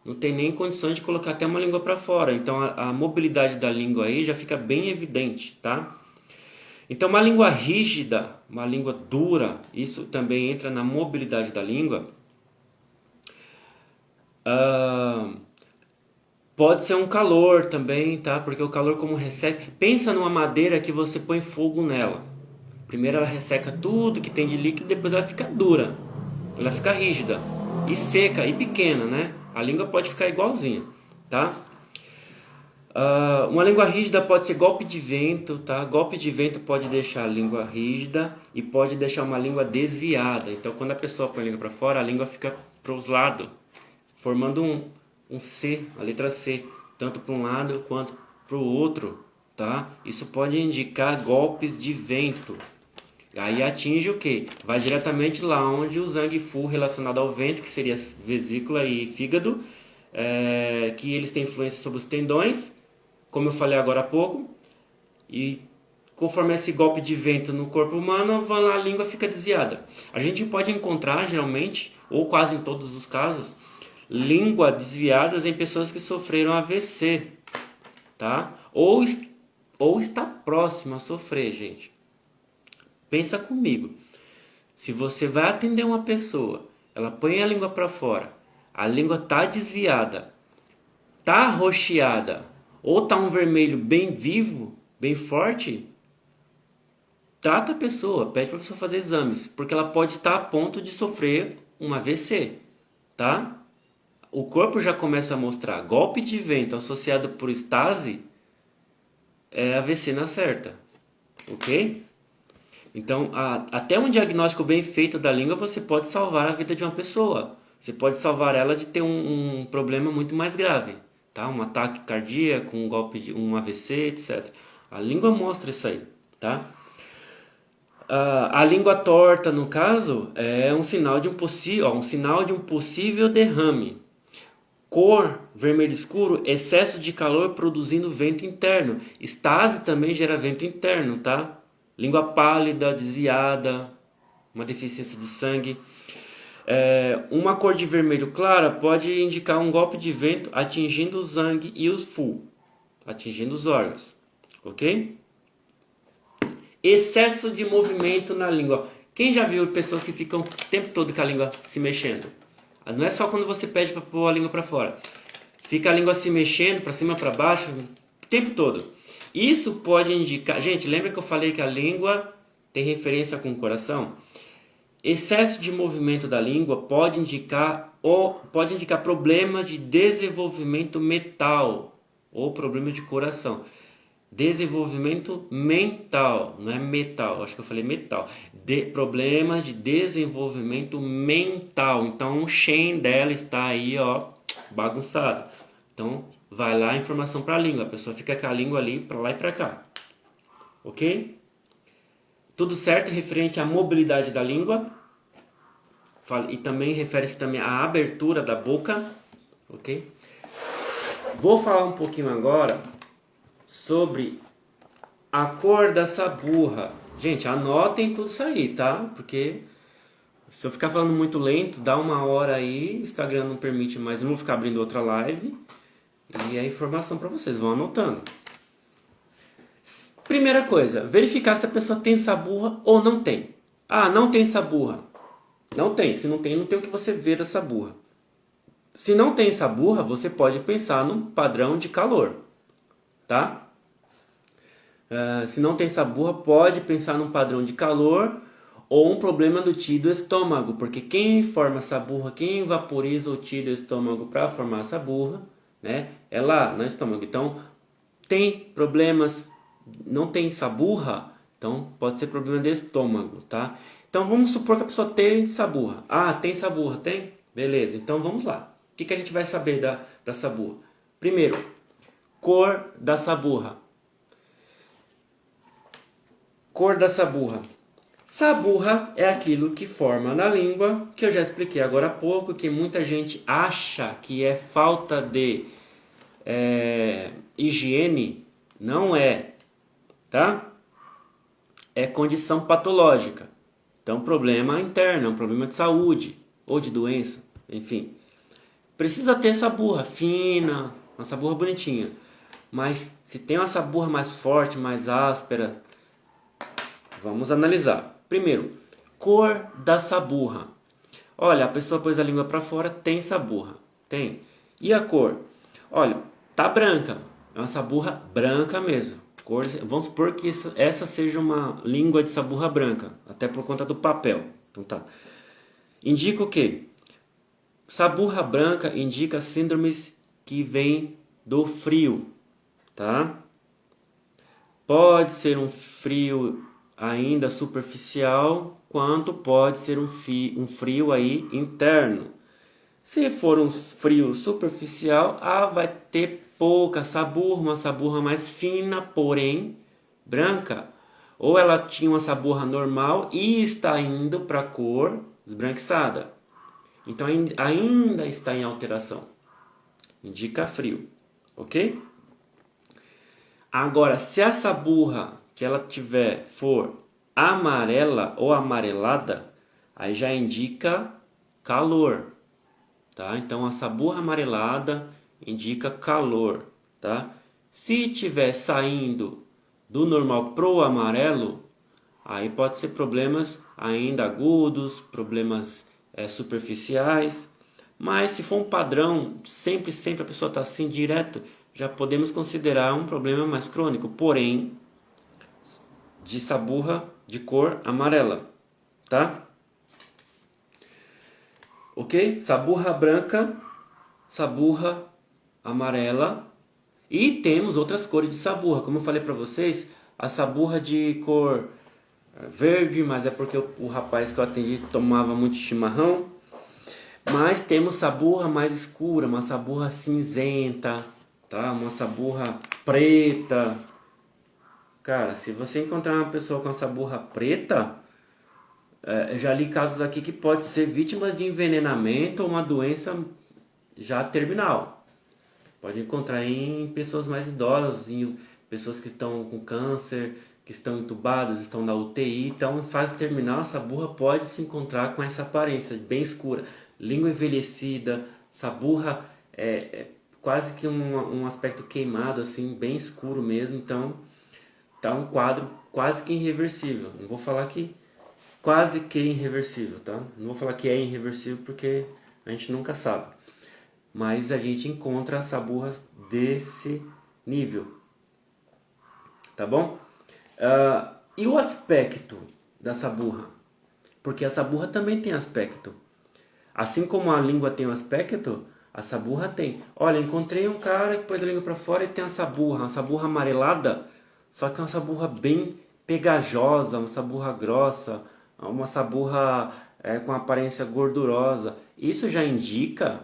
Não tem nem condições de colocar até uma língua para fora. Então a mobilidade da língua aí já fica bem evidente, tá? Então uma língua rígida, uma língua dura, isso também entra na mobilidade da língua. Pode ser um calor também, tá? Porque o calor como resseca... Pensa numa madeira que você põe fogo nela. Primeiro ela resseca tudo que tem de líquido, depois ela fica dura. Ela fica rígida e seca e pequena, né? A língua pode ficar igualzinha, tá? Uma língua rígida pode ser golpe de vento, tá? Golpe de vento pode deixar a língua rígida e pode deixar uma língua desviada. Então, quando a pessoa põe a língua para fora, a língua fica para os lados, formando um C, a letra C, tanto para um lado quanto para o outro, tá? Isso pode indicar golpes de vento. Aí atinge o que? Vai diretamente lá onde o Zhang Fu relacionado ao vento, que seria vesícula e fígado, que eles têm influência sobre os tendões, como eu falei agora há pouco, e conforme esse golpe de vento no corpo humano, a língua fica desviada. A gente pode encontrar, geralmente, ou quase em todos os casos, língua desviadas em pessoas que sofreram AVC, tá? Ou está próximo a sofrer, gente. Pensa comigo. Se você vai atender uma pessoa, ela põe a língua para fora, a língua tá desviada, tá arroxeada, ou tá um vermelho bem vivo, bem forte, trata a pessoa, pede para a pessoa fazer exames, porque ela pode estar a ponto de sofrer um AVC, tá? O corpo já começa a mostrar golpe de vento associado por estase, é AVC na certa, ok? Então, até um diagnóstico bem feito da língua, você pode salvar a vida de uma pessoa. Você pode salvar ela de ter um problema muito mais grave, tá? Um ataque cardíaco, um golpe de um AVC, etc. A língua mostra isso aí, tá? A língua torta, no caso, é um sinal de um possível derrame. Cor vermelho escuro, excesso de calor produzindo vento interno. Estase também gera vento interno, tá? Língua pálida, desviada, uma deficiência de sangue. Uma cor de vermelho clara pode indicar um golpe de vento atingindo o sangue e o fu, atingindo os órgãos, ok? Excesso de movimento na língua. Quem já viu pessoas que ficam o tempo todo com a língua se mexendo? Não é só quando você pede para pôr a língua para fora. Fica a língua se mexendo para cima, para baixo, o tempo todo. Isso pode indicar... Gente, lembra que eu falei que a língua tem referência com o coração? Excesso de movimento da língua pode indicar problema de desenvolvimento mental ou problema de coração. Desenvolvimento mental, não é metal, acho que eu falei metal. Problemas de desenvolvimento mental. Então o Shen dela está aí, ó, bagunçado. Então vai lá a informação para a língua. A pessoa fica com a língua ali para lá e para cá. Ok? Tudo certo referente à mobilidade da língua. E também refere-se também à abertura da boca. Ok? Vou falar um pouquinho agora sobre a cor da saburra. Gente, anotem tudo isso aí, tá? Porque se eu ficar falando muito lento, dá uma hora aí, o Instagram não permite mais, eu não vou ficar abrindo outra live. E é informação para vocês, vão anotando. Primeira coisa, verificar se a pessoa tem saburra ou não tem. Ah, não tem saburra. Não tem, se não tem, não tem o que você ver da saburra. Se não tem saburra, você pode pensar num padrão de calor, tá? Se não tem saburra, pode pensar num padrão de calor ou um problema do ti do estômago, porque quem forma saburra, quem vaporiza o ti do estômago para formar essa burra, né, é lá no estômago. Então, tem problemas, não tem saburra, então pode ser problema de estômago, tá? Então, vamos supor que a pessoa tem saburra. Ah, tem saburra, tem? Beleza, então vamos lá. O que a gente vai saber da saburra? Primeiro, cor da saburra. Cor da saburra. Saburra é aquilo que forma na língua, que eu já expliquei agora há pouco, que muita gente acha que é falta de higiene. Não é, tá? É condição patológica. Então, problema interno, é um problema de saúde ou de doença, enfim. Precisa ter saburra fina, uma saburra bonitinha. Mas se tem uma saburra mais forte, mais áspera, vamos analisar. Primeiro, cor da saburra. Olha, a pessoa pôs a língua para fora, tem saburra. Tem. E a cor? Olha, tá branca. É uma saburra branca mesmo. Cor, vamos supor que essa seja uma língua de saburra branca. Até por conta do papel. Então tá. Indica o quê? Saburra branca indica síndromes que vêm do frio. Tá? Pode ser um frio ainda superficial, quanto pode ser um frio aí interno. Se for um frio superficial, vai ter pouca saburra, uma saburra mais fina, porém branca. Ou ela tinha uma saburra normal e está indo para a cor esbranquiçada. Então ainda está em alteração. Indica frio, ok? Agora, se a saburra que ela for amarela ou amarelada, aí já indica calor, tá? Então a saburra amarelada indica calor, tá? Se tiver saindo do normal pro amarelo, aí pode ser problemas ainda agudos, problemas superficiais. Mas se for um padrão, sempre a pessoa está assim direto, já podemos considerar um problema mais crônico. Porém, de saburra, de cor amarela, tá? Ok? Saburra branca, saburra amarela. E temos outras cores de saburra. Como eu falei para vocês, a saburra de cor verde, mas é porque o rapaz que eu atendi tomava muito chimarrão. Mas temos saburra mais escura, uma saburra cinzenta, tá? Uma saburra preta. Cara, se você encontrar uma pessoa com a saburra preta, eu já li casos aqui que pode ser vítima de envenenamento ou uma doença já terminal. Pode encontrar em pessoas mais idosas, em pessoas que estão com câncer, que estão entubadas, estão na UTI. Então, em fase terminal, essa burra pode se encontrar com essa aparência bem escura. Língua envelhecida, essa burra quase que um aspecto queimado, assim, bem escuro mesmo. Então, tá um quadro quase que irreversível. Não vou falar que quase que irreversível, tá? Não vou falar que é irreversível porque a gente nunca sabe. Mas a gente encontra saburras desse nível, tá bom? E o aspecto da saburra? Porque a saburra também tem aspecto. Assim como a língua tem um aspecto, a saburra tem. Olha, encontrei um cara que pôs a língua para fora e tem uma saburra amarelada, só que é uma saburra bem pegajosa, uma saburra grossa, uma saburra com aparência gordurosa. Isso já indica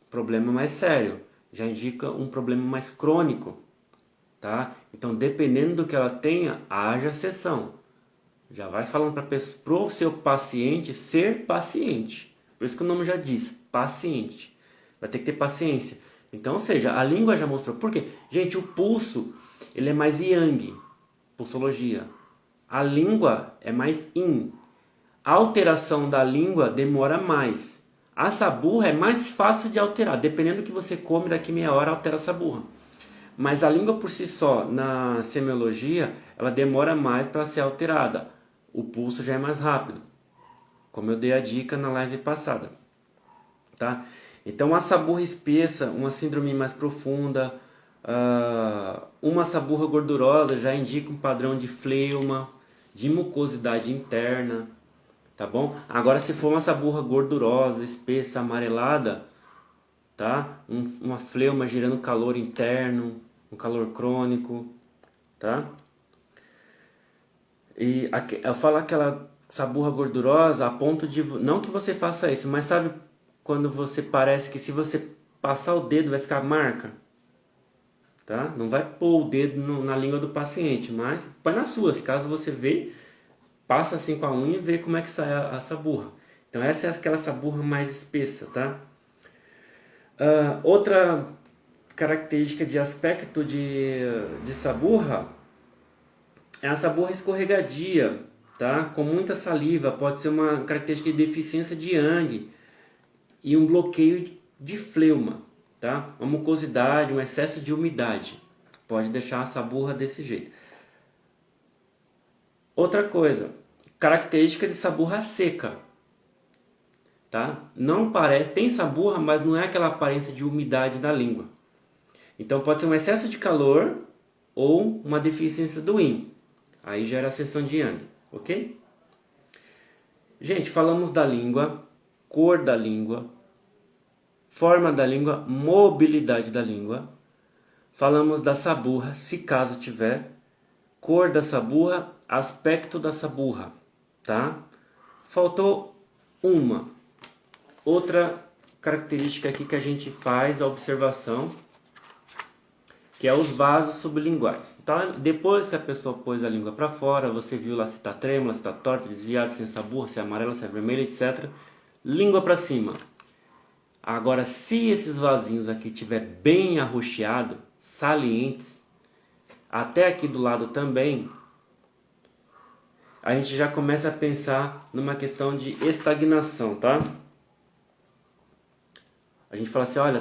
problema mais sério, já indica um problema mais crônico, tá? Então, dependendo do que ela tenha, haja sessão. Já vai falando para o seu paciente ser paciente. Por isso que o nome já diz, paciente. Vai ter que ter paciência. Então, ou seja, a língua já mostrou. Por quê? Gente, o pulso, ele é mais yang, pulsologia. A língua é mais yin. A alteração da língua demora mais. A saburra é mais fácil de alterar. Dependendo do que você come, daqui meia hora altera a saburra. Mas a língua por si só, na semiologia, ela demora mais para ser alterada. O pulso já é mais rápido. Como eu dei a dica na live passada. Tá? Então, a saburra espessa, uma síndrome mais profunda, uma saburra gordurosa já indica um padrão de fleuma, de mucosidade interna. Tá bom? Agora, se for uma saburra gordurosa, espessa, amarelada, tá? Uma fleuma gerando calor interno, um calor crônico, tá? E eu falo aquela saburra gordurosa a ponto de... Não que você faça isso, mas sabe quando você parece que se você passar o dedo vai ficar marca? Tá? Não vai pôr o dedo na língua do paciente, mas põe na sua, caso você vê... Passa assim com a unha e vê como é que sai a saburra. Então essa é aquela saburra mais espessa, tá? Outra característica de aspecto de saburra é a saburra escorregadia, tá? Com muita saliva, pode ser uma característica de deficiência de yang e um bloqueio de fleuma, tá? Uma mucosidade, um excesso de umidade. Pode deixar a saburra desse jeito. Outra coisa, característica de saburra seca, tá? Não parece, tem saburra, mas não é aquela aparência de umidade da língua. Então pode ser um excesso de calor ou uma deficiência do yin. Aí gera a seção de yang, ok? Gente, falamos da língua, cor da língua, forma da língua, mobilidade da língua. Falamos da saburra, se caso tiver, cor da saburra, aspecto da saburra, tá? Faltou uma outra característica aqui que a gente faz a observação, que é os vasos sublinguais. Então, depois que a pessoa pôs a língua para fora, você viu lá se está trêmula, se está torta, desviado, se é saburra, se é amarela, se é vermelha, etc. Língua para cima. Agora, se esses vasinhos aqui estiver bem arroxeado, salientes, até aqui do lado também, a gente já começa a pensar numa questão de estagnação, tá? A gente fala assim, olha,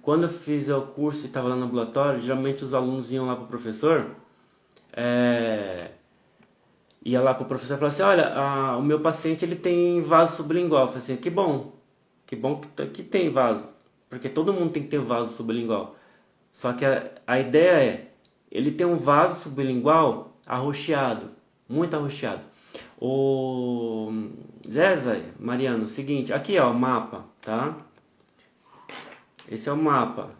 quando eu fiz o curso e estava lá no ambulatório, geralmente os alunos iam lá para o professor, ia lá para o professor e falava assim, olha, o meu paciente ele tem vaso sublingual. Eu falei assim, que bom que tem vaso, porque todo mundo tem que ter vaso sublingual. Só que a ideia é, ele tem um vaso sublingual arroxeado. muito arroxeado. O Zé, Mariano, seguinte, aqui ó, o mapa, tá? Esse é o mapa.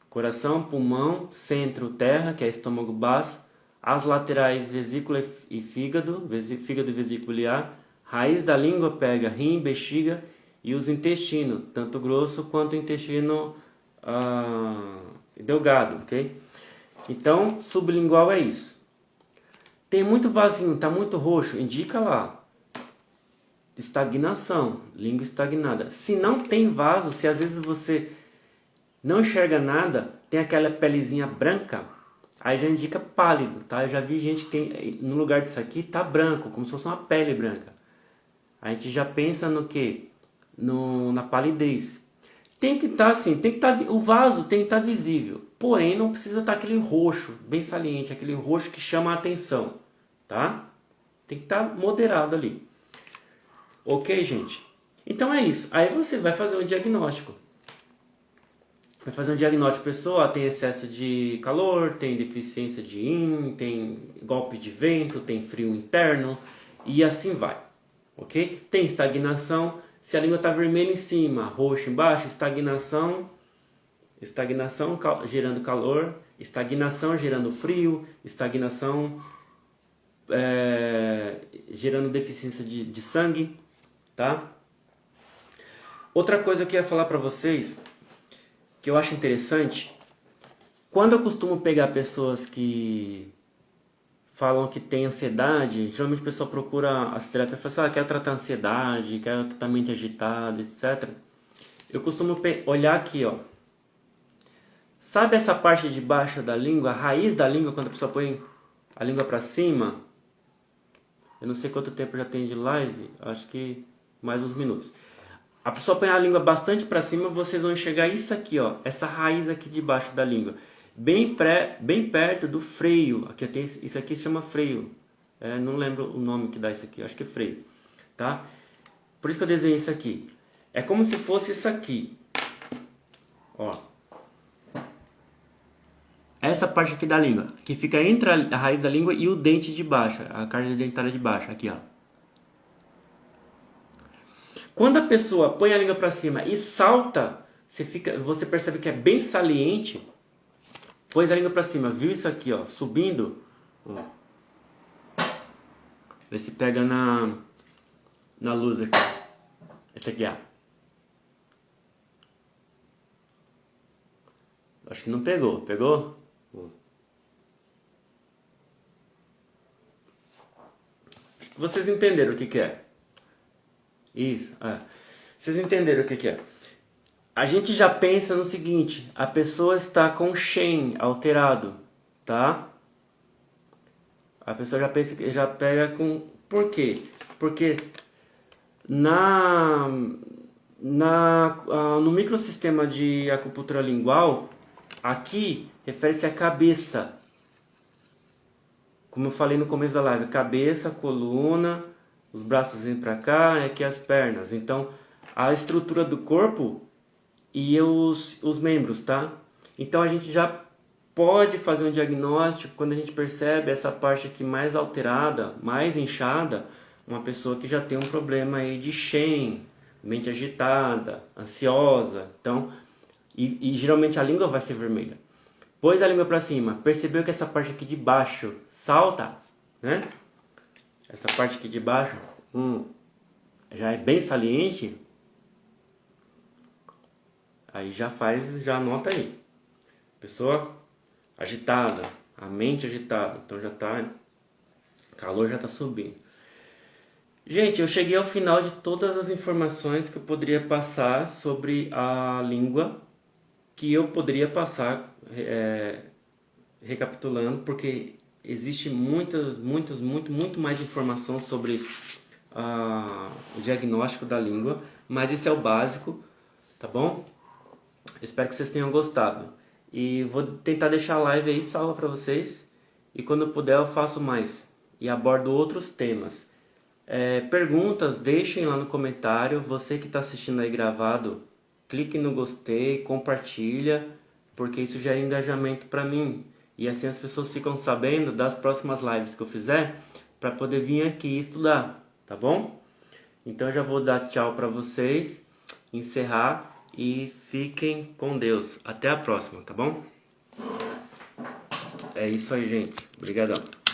Coração, pulmão, centro, terra, que é estômago baixo, as laterais, vesícula e fígado, fígado e vesícula biliar, raiz da língua pega rim, bexiga e os intestinos, tanto grosso quanto intestino delgado, ok? Então, sublingual é isso. Tem muito vasinho, tá muito roxo, indica lá. Estagnação, língua estagnada. Se não tem vaso, se às vezes você não enxerga nada, tem aquela pelezinha branca, aí já indica pálido, tá? Eu já vi gente que tem, no lugar disso aqui tá branco, como se fosse uma pele branca. A gente já pensa no que? Na palidez. Tem que estar assim, o vaso tem que estar visível, porém não precisa estar aquele roxo, bem saliente, aquele roxo que chama a atenção, tá? Tem que estar moderado ali. Ok, gente? Então é isso. Aí você vai fazer um diagnóstico. Vai fazer um diagnóstico pessoal, tem excesso de calor, tem deficiência de yin, tem golpe de vento, tem frio interno e assim vai, ok? Tem estagnação, se a língua está vermelha em cima, roxa embaixo, estagnação gerando calor, estagnação gerando frio, estagnação gerando deficiência de sangue, tá? Outra coisa que eu ia falar para vocês, que eu acho interessante, quando eu costumo pegar pessoas que falam que tem ansiedade, geralmente a pessoa procura as terapias e fala assim, quero tratar ansiedade, quero tratamento agitado, etc. Eu costumo olhar aqui, ó. Sabe essa parte de baixo da língua, a raiz da língua, quando a pessoa põe a língua para cima? Eu não sei quanto tempo já tem de live, acho que mais uns minutos. A pessoa põe a língua bastante para cima, vocês vão enxergar isso aqui, ó, essa raiz aqui de baixo da língua, bem perto do freio. Aqui tem isso aqui se chama freio. Não lembro o nome que dá isso aqui, acho que é freio, tá? Por isso que eu desenhei isso aqui. É como se fosse isso aqui, ó. Essa parte aqui da língua, que fica entre a raiz da língua e o dente de baixo, a carga dentária de baixo, aqui, ó. Quando a pessoa põe a língua para cima e salta, você percebe que é bem saliente. Pôs a língua para cima, viu isso aqui, ó, subindo. Ó. Vê se pega na luz aqui. Esse aqui, ó. Acho que não pegou. Pegou? Vocês entenderam o que é? Isso, Vocês entenderam o que é? A gente já pensa no seguinte, a pessoa está com Shen alterado, tá? A pessoa já pensa que já pega com... Por quê? Porque no microsistema de acupuntura lingual, aqui refere-se à cabeça. Como eu falei no começo da live, cabeça, coluna, os braços vêm para cá, aqui as pernas. Então, a estrutura do corpo e os membros, tá? Então, a gente já pode fazer um diagnóstico quando a gente percebe essa parte aqui mais alterada, mais inchada, uma pessoa que já tem um problema aí de Shen, mente agitada, ansiosa. Então, e geralmente a língua vai ser vermelha. Pôs a língua para cima, percebeu que essa parte aqui de baixo salta, né? Essa parte aqui de baixo já é bem saliente. Aí já anota aí. Pessoa agitada, a mente agitada, então já tá, o calor já tá subindo. Gente, eu cheguei ao final de todas as informações que eu poderia passar sobre a língua, que eu poderia passar recapitulando, porque existe muito mais informação sobre o diagnóstico da língua, mas esse é o básico, tá bom? Espero que vocês tenham gostado. E vou tentar deixar a live aí salva para vocês. E quando eu puder eu faço mais. E abordo outros temas. Perguntas, deixem lá no comentário. Você que está assistindo aí gravado, clique no gostei, compartilha. Porque isso gera engajamento para mim. E assim as pessoas ficam sabendo das próximas lives que eu fizer para poder vir aqui estudar, tá bom? Então eu já vou dar tchau para vocês, encerrar e fiquem com Deus. Até a próxima, tá bom? É isso aí, gente. Obrigadão.